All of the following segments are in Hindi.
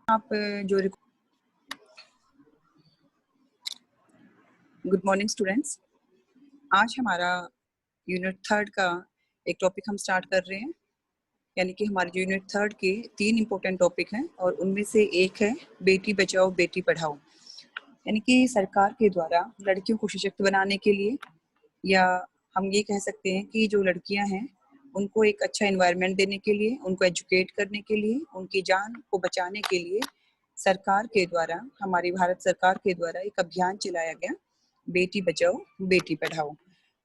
आप जो गुड मॉर्निंग स्टूडेंट्स, आज हमारा यूनिट 3 का एक टॉपिक हम स्टार्ट कर रहे हैं। यानी कि हमारे जो यूनिट 3 के 3 इम्पोर्टेंट टॉपिक हैं और उनमें से एक है बेटी बचाओ बेटी पढ़ाओ। यानी कि सरकार के द्वारा लड़कियों को सशक्त बनाने के लिए, या हम ये कह सकते हैं कि जो लड़कियां हैं उनको एक अच्छा एनवायरनमेंट देने के लिए, उनको एजुकेट करने के लिए, उनकी जान को बचाने के लिए सरकार के द्वारा, हमारी भारत सरकार के द्वारा एक अभियान चलाया गया, बेटी बचाओ बेटी पढ़ाओ।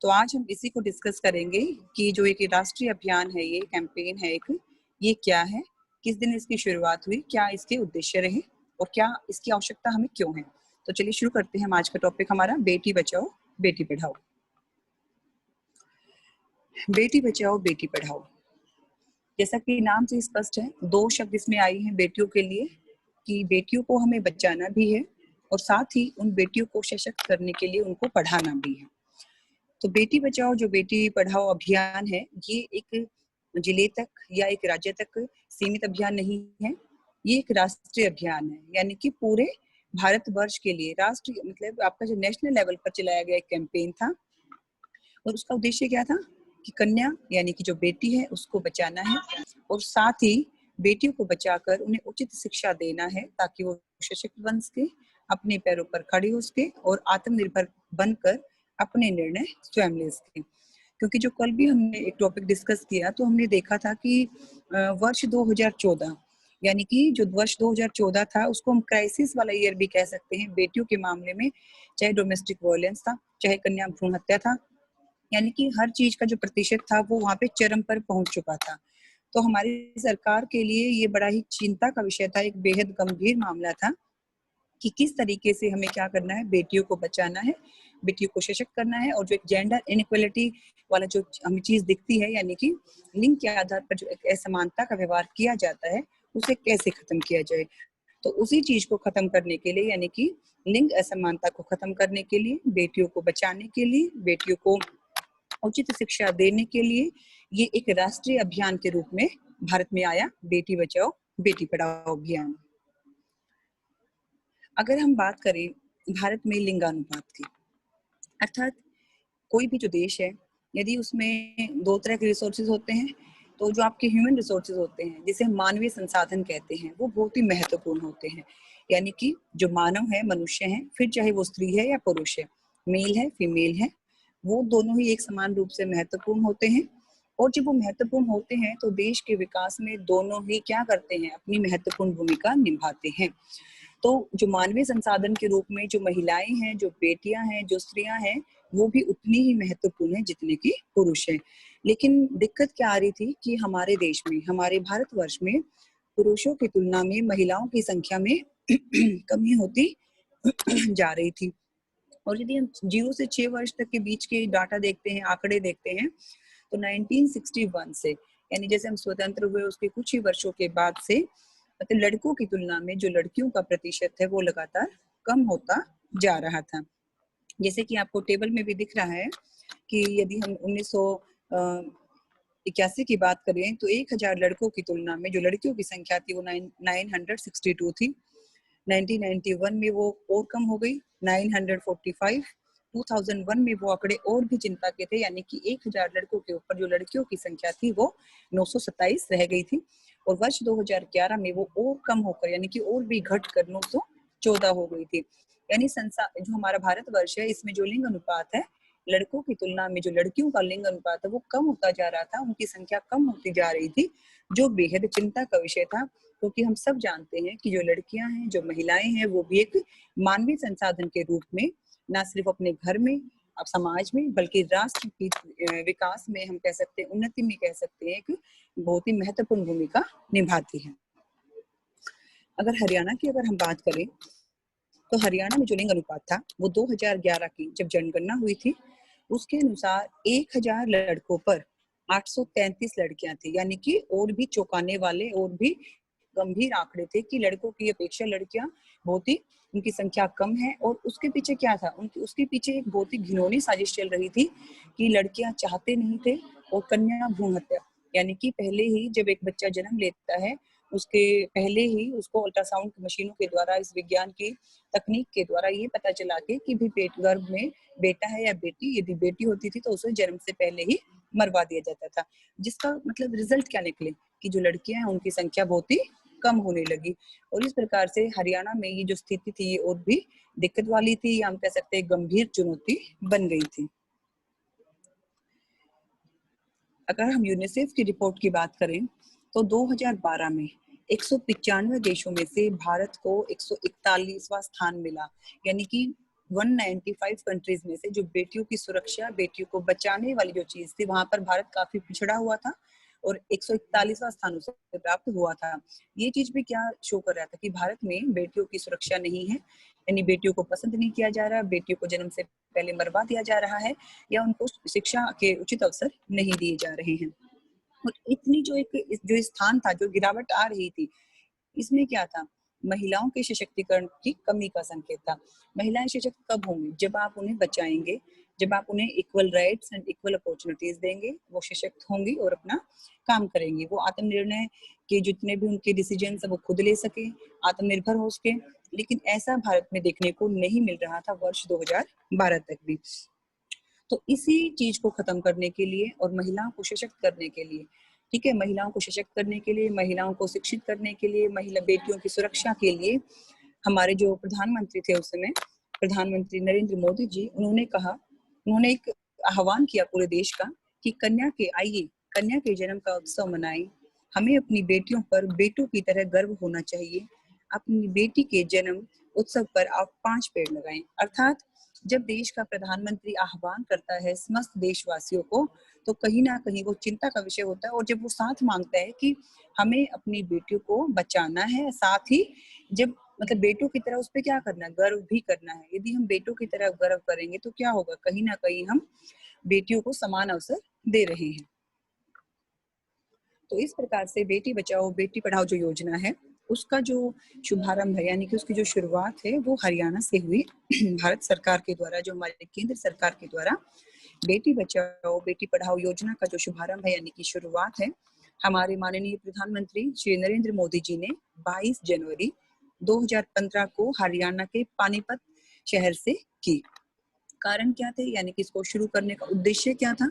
तो आज हम इसी को डिस्कस करेंगे कि जो एक राष्ट्रीय अभियान है, ये कैंपेन है एक, ये क्या है, किस दिन इसकी शुरुआत हुई, क्या इसके उद्देश्य रहे और क्या इसकी आवश्यकता हमें क्यों है। तो चलिए शुरू करते हैं हम आज का टॉपिक हमारा बेटी बचाओ बेटी पढ़ाओ। बेटी बचाओ बेटी पढ़ाओ, जैसा कि नाम से स्पष्ट है, दो शब्द इसमें आई हैं बेटियों के लिए कि बेटियों को हमें बचाना भी है और साथ ही उन बेटियों को सशक्त करने के लिए उनको पढ़ाना भी है। तो बेटी बचाओ जो बेटी पढ़ाओ अभियान है, ये एक जिले तक या एक राज्य तक सीमित अभियान नहीं है, ये एक राष्ट्रीय अभियान है। यानी कि पूरे भारतवर्ष के लिए राष्ट्रीय, मतलब आपका जो नेशनल लेवल पर चलाया गया एक कैंपेन था। और उसका उद्देश्य क्या था कि कन्या यानी कि जो बेटी है उसको बचाना है और साथ ही बेटियों को बचाकर उन्हें उचित शिक्षा देना है ताकि वो सशक्त बन सके, अपने पैरों पर खड़ी हो सके और आत्मनिर्भर बनकर अपने निर्णय स्वयं ले सके। क्योंकि जो कल भी हमने एक टॉपिक डिस्कस किया तो हमने देखा था कि वर्ष 2014 यानी कि जो वर्ष 2014 था उसको हम क्राइसिस वाला ईयर भी कह सकते हैं बेटियों के मामले में, चाहे डोमेस्टिक वायलेंस था, चाहे कन्या भ्रूण हत्या था। यानी कि हर चीज का जो प्रतिशत था वो वहां पे चरम पर पहुंच चुका था। तो हमारी सरकार के लिए ये बड़ा ही चिंता का विषय था, एक बेहद गंभीर मामला था कि किस तरीके से हमें क्या करना है, बेटियों को बचाना है, बेटियों को सशक्त करना है और जो एक जेंडर इनइक्वालिटी वाला जो हमें चीज दिखती है, यानी कि लिंग के आधार पर जो एक असमानता का व्यवहार किया जाता है, उसे कैसे खत्म किया जाए। तो उसी चीज को खत्म करने के लिए, यानी कि लिंग असमानता को खत्म करने के लिए, बेटियों को बचाने के लिए, बेटियों को उचित शिक्षा देने के लिए ये एक राष्ट्रीय अभियान के रूप में भारत में आया, बेटी बचाओ बेटी पढ़ाओ अभियान। अगर हम बात करें भारत में लिंगानुपात की, अर्थात कोई भी जो देश है, यदि उसमें दो तरह के रिसोर्सेज होते हैं, तो जो आपके ह्यूमन रिसोर्सेज होते हैं, जिसे हम मानवीय संसाधन कहते हैं, वो बहुत ही महत्वपूर्ण होते हैं। यानी कि जो मानव है, मनुष्य है, फिर चाहे वो स्त्री है या पुरुष है, मेल है फीमेल है, वो दोनों ही एक समान रूप से महत्वपूर्ण होते हैं। और जब वो महत्वपूर्ण होते हैं तो देश के विकास में दोनों ही क्या करते हैं, अपनी महत्वपूर्ण भूमिका निभाते हैं। तो जो मानवीय संसाधन के रूप में जो महिलाएं हैं, जो बेटियां हैं, जो स्त्रियां हैं, वो भी उतनी ही महत्वपूर्ण है जितने की पुरुष हैं। लेकिन दिक्कत क्या आ रही थी कि हमारे देश में, हमारे भारतवर्ष में पुरुषों की तुलना में महिलाओं की संख्या में कमी होती जा रही थी। और यदि हम 0 से 6 वर्ष तक के बीच के डाटा देखते हैं, आंकड़े देखते हैं, तो 1961 से, यानी जैसे हम स्वतंत्र हुए उसके कुछ ही वर्षों के बाद से, मतलब लड़कों की तुलना में जो लड़कियों का प्रतिशत है वो लगातार कम होता जा रहा था। जैसे कि आपको टेबल में भी दिख रहा है कि यदि हम 1981 की बात करें तो 1000 लड़कों की तुलना में जो लड़कियों की संख्या थी वो 962 थी। 1991 में वो और कम हो गई 945। 2001 में वो आंकड़े और भी चिंता के थे, यानी कि 1000 लड़कों के ऊपर जो लड़कियों की संख्या थी वो 927 रह गई थी। और वर्ष 2011 में वो और कम होकर, यानी कि और भी घटकर 914 हो गई थी। यानी जो हमारा भारतवर्ष है, इसमें जो लिंग अनुपात है, लड़कों की तुलना में जो लड़कियों का लिंग अनुपात है वो कम होता जा रहा था, उनकी संख्या कम होती जा रही थी, जो बेहद चिंता का विषय था। क्योंकि हम सब जानते हैं कि जो लड़कियां हैं, जो महिलाएं हैं, वो भी एक मानवीय संसाधन के रूप में न सिर्फ अपने घर में, अब समाज में, बल्कि राष्ट्र की विकास में, हम कह सकते हैं उन्नति में, कह सकते हैं एक बहुत ही महत्वपूर्ण भूमिका निभाती है। अगर हरियाणा की अगर हम बात करें तो हरियाणा में जो लिंग अनुपात था वो 2011 की जब जनगणना हुई थी, उसके अनुसार 1000 लड़कों पर 833 लड़कियां थी। यानी कि और भी चौंकाने वाले और भी गंभीर आंकड़े थे कि लड़कों की अपेक्षा लड़कियां बहुत ही, उनकी संख्या कम है। और उसके पीछे क्या था, उसके पीछे एक बहुत ही घिनौनी साजिश चल रही थी कि लड़कियां चाहते नहीं थे और कन्या भ्रूण हत्या, यानी कि पहले ही जब एक बच्चा जन्म लेता है, उसके पहले ही उसको अल्ट्रासाउंड मशीनों के द्वारा, इस विज्ञान की तकनीक के द्वारा ये पता चला के कि भी पेट गर्भ में बेटा है या बेटी। यदि बेटी होती थी तो उसे जन्म से पहले ही मरवा दिया जाता था, जिसका मतलब रिजल्ट क्या निकले कि जो लड़कियां हैं उनकी संख्या बहुत ही कम होने लगी। और इस प्रकार से हरियाणा में ये जो स्थिति थी ये और भी दिक्कत वाली थी, या हम कह सकते हैं गंभीर चुनौती बन गई थी। अगर हम यूनिसेफ की रिपोर्ट की बात करें तो 2012 में 195 देशों में से भारत को 141वां स्थान मिला। यानी कि 195 कंट्रीज में से जो बेटियों की सुरक्षा, बेटियों को बचाने वाली जो चीज थी, वहां पर भारत काफी पिछड़ा हुआ था और 141वां स्थान उसे प्राप्त हुआ था। ये चीज भी क्या शो कर रहा था कि भारत में बेटियों की सुरक्षा नहीं है, यानी बेटियों को पसंद नहीं किया जा रहा, बेटियों को जन्म से पहले मरवा दिया जा रहा है, या उनको शिक्षा के उचित अवसर नहीं दिए जा रहे हैं। और इतनी जो एक जो स्थान था, जो गिरावट आ रही थी, इसमें क्या था, महिलाओं के सशक्तिकरण की कमी का संकेत था। महिलाएं सशक्त कब होंगी? जब आप उन्हें बचाएंगे, जब आप उन्हें equal rights and equal opportunities देंगे, वो सशक्त होंगी और अपना काम करेंगी। वो आत्मनिर्णय के जितने भी उनके डिसीजन है वो खुद ले सके, आत्मनिर्भर हो सके। लेकिन ऐसा भारत में देखने को नहीं मिल रहा था वर्ष 2012 तक भी। तो इसी चीज को खत्म करने के लिए और महिलाओं को सशक्त करने के लिए, ठीक है, महिलाओं को सशक्त करने के लिए, महिलाओं को शिक्षित करने के लिए, महिला बेटियों की सुरक्षा के लिए हमारे जो प्रधानमंत्री थे उस समय, प्रधानमंत्री नरेंद्र मोदी जी, उन्होंने कहा, उन्होंने एक आह्वान किया पूरे देश का कि कन्या के जन्म का उत्सव मनाएं। हमें अपनी बेटियों पर बेटों की तरह गर्व होना चाहिए। अपनी बेटी के जन्म उत्सव पर आप 5 पेड़ लगाएं। अर्थात जब देश का प्रधानमंत्री आह्वान करता है समस्त देशवासियों को, तो कहीं ना कहीं वो चिंता का विषय होता है। और जब वो साथ मांगता है कि हमें अपनी बेटियों को बचाना है, साथ ही जब मतलब बेटों की तरह उस पर क्या करना है, गर्व भी करना है। यदि हम बेटों की तरह गर्व करेंगे तो क्या होगा, कहीं ना कहीं हम बेटियों को समान अवसर दे रहे हैं। तो इस प्रकार से बेटी बचाओ बेटी पढ़ाओ जो योजना है, उसका जो शुभारंभ है, यानी कि उसकी जो शुरुआत है, वो हरियाणा से हुई। भारत सरकार के द्वारा, जो हमारे केंद्र सरकार के द्वारा बेटी बचाओ बेटी पढ़ाओ योजना का जो शुभारंभ है, यानी कि शुरुआत है, हमारे माननीय प्रधानमंत्री श्री नरेंद्र मोदी जी ने 22 जनवरी 2015 को हरियाणा के पानीपत शहर से की। कारण क्या थे, यानी कि इसको शुरू करने का उद्देश्य क्या था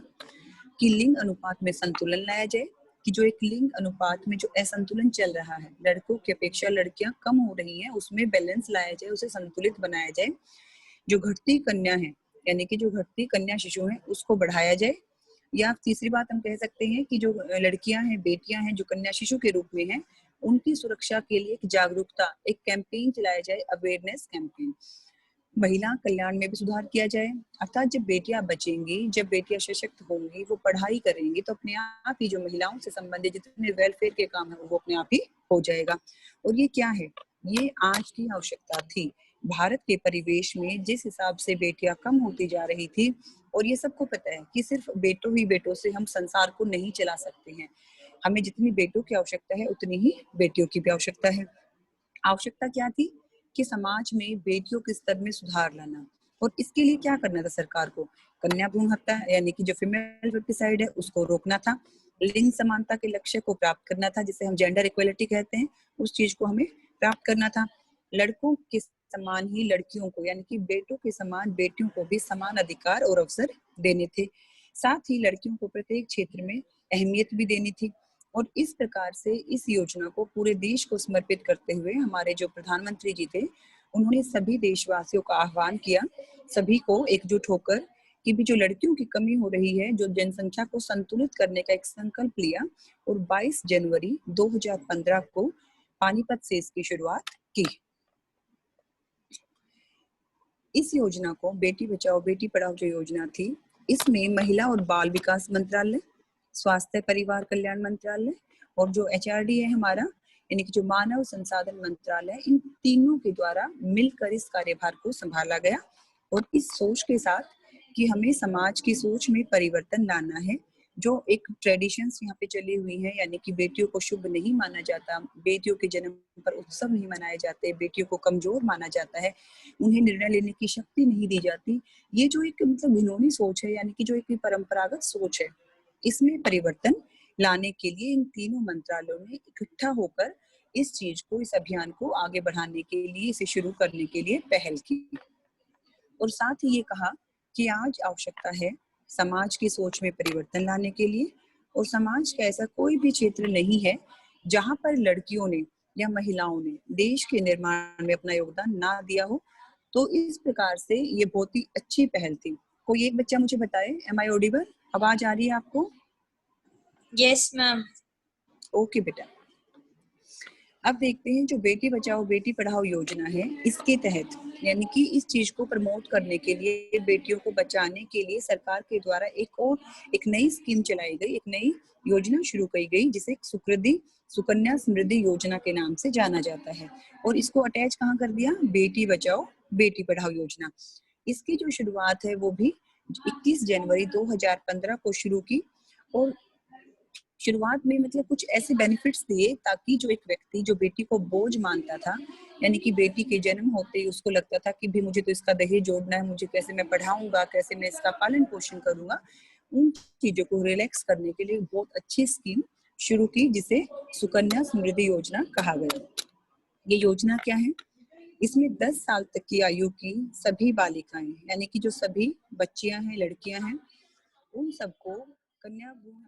कि लिंग अनुपात में संतुलन लाया जाए, कि जो एक लिंग अनुपात में जो असंतुलन चल रहा है, लड़कों की अपेक्षा लड़कियां कम हो रही हैं, उसमें बैलेंस लाया जाए, उसे संतुलित बनाया जाए। जो घटती कन्या है, यानी कि जो घटती कन्या शिशु है, उसको बढ़ाया जाए। या तीसरी बात हम कह सकते हैं कि जो लड़कियां हैं, बेटियां हैं, जो कन्या शिशु के रूप में हैं, उनकी सुरक्षा के लिए एक जागरूकता, एक कैंपेन चलाया जाए, अवेयरनेस कैंपेन। महिला कल्याण में भी सुधार किया जाए। अर्थात जब बेटियां बचेंगी, जब बेटियां सशक्त होंगी, वो पढ़ाई करेंगी, तो अपने आप ही जो महिलाओं से संबंधित जितने वेलफेयर के काम है वो अपने आप ही हो जाएगा। और ये क्या है, ये आज की आवश्यकता थी। भारत के परिवेश में जिस हिसाब से बेटियां कम होती जा रही थी, और ये सबको पता है कि सिर्फ बेटों ही बेटों से हम संसार को नहीं चला सकते हैं। हमें जितनी बेटों की आवश्यकता है उतनी ही बेटियों की भी आवश्यकता है। आवश्यकता क्या थी कि समाज में बेटियों के स्तर में सुधार लाना। और इसके लिए क्या करना था सरकार को, कन्या भ्रूण हत्या यानी कि जो फीमेल फर्टिसाइड है उसको रोकना था, लिंग समानता के लक्ष्य को प्राप्त करना था, जिसे हम जेंडर इक्वलिटी कहते हैं, उस चीज को हमें प्राप्त करना था। लड़कों के समान ही लड़कियों को, यानी कि बेटों के समान बेटियों को भी समान अधिकार और अवसर देने थे। साथ ही लड़कियों को प्रत्येक क्षेत्र में अहमियत भी देनी थी। और इस प्रकार से इस योजना को पूरे देश को समर्पित करते हुए हमारे जो प्रधानमंत्री जी थे, उन्होंने सभी देशवासियों का आह्वान किया, सभी को एकजुट होकर, कि भी जो लड़कियों की कमी हो रही है, जो जनसंख्या को संतुलित करने का एक संकल्प लिया। और 22 जनवरी 2015 को पानीपत से इसकी शुरुआत की। इस योजना को बेटी बचाओ बेटी पढ़ाओ जो योजना थी, इसमें महिला और बाल विकास मंत्रालय, स्वास्थ्य परिवार कल्याण मंत्रालय और जो एचआरडी है हमारा, यानी कि जो मानव संसाधन मंत्रालय, इन तीनों के द्वारा मिलकर इस कार्यभार को संभाला गया। और इस सोच के साथ कि हमें समाज की सोच में परिवर्तन लाना है। जो एक ट्रेडिशंस यहाँ पे चली हुई है, यानी कि बेटियों को शुभ नहीं माना जाता, बेटियों के जन्म पर उत्सव नहीं मनाए जाते, बेटियों को कमजोर माना जाता है, उन्हें निर्णय लेने की शक्ति नहीं दी जाती, ये जो एक मतलब घिनौनी सोच है, यानी कि जो एक परंपरागत सोच है, इसमें परिवर्तन लाने के लिए इन तीनों मंत्रालयों ने इकट्ठा होकर इस चीज को, इस अभियान को आगे बढ़ाने के लिए, इसे शुरू करने के लिए पहल की। और साथ ही ये कहा कि आज आवश्यकता है समाज की सोच में परिवर्तन लाने के लिए, और समाज का ऐसा कोई भी क्षेत्र नहीं है जहां पर लड़कियों ने या महिलाओं ने देश के निर्माण में अपना योगदान ना दिया हो। तो इस प्रकार से ये बहुत ही अच्छी पहल थी। कोई एक बच्चा मुझे बताए, एम आई ऑडिबल? आवाज आ रही है आपको? Yes ma'am. ओके बेटा। अब देखते हैं जो बेटी बचाओ बेटी पढ़ाओ योजना है, इसके तहत यानी कि इस चीज को प्रमोट करने के लिए, बेटियों को बचाने के लिए सरकार के द्वारा एक नई स्कीम चलाई गई, एक नई योजना शुरू की गई, जिसे सुकन्या समृद्धि योजना के नाम से जाना जाता है। और इसको अटैच कहाँ कर दिया? बेटी बचाओ बेटी पढ़ाओ योजना। इसकी जो शुरुआत है वो भी 21 जनवरी 2015 को शुरू की। और शुरुआत में मतलब कुछ ऐसे बेनिफिट्स दिए ताकि जो एक व्यक्ति जो बेटी को बोझ मानता था, यानी कि बेटी के जन्म होते ही उसको लगता था कि भी मुझे तो इसका दहेज जोड़ना है, मुझे कैसे मैं पढ़ाऊंगा, कैसे मैं इसका पालन पोषण करूंगा, उन चीजों को रिलैक्स करने के लिए बहुत अच्छी स्कीम शुरू की, जिसे सुकन्या समृद्धि योजना कहा गया। ये योजना क्या है? इसमें 10 साल तक की आयु की सभी बालिकाएं, यानी कि जो सभी बच्चियां हैं, लड़कियां हैं, उन सबको कन्या भ्रूण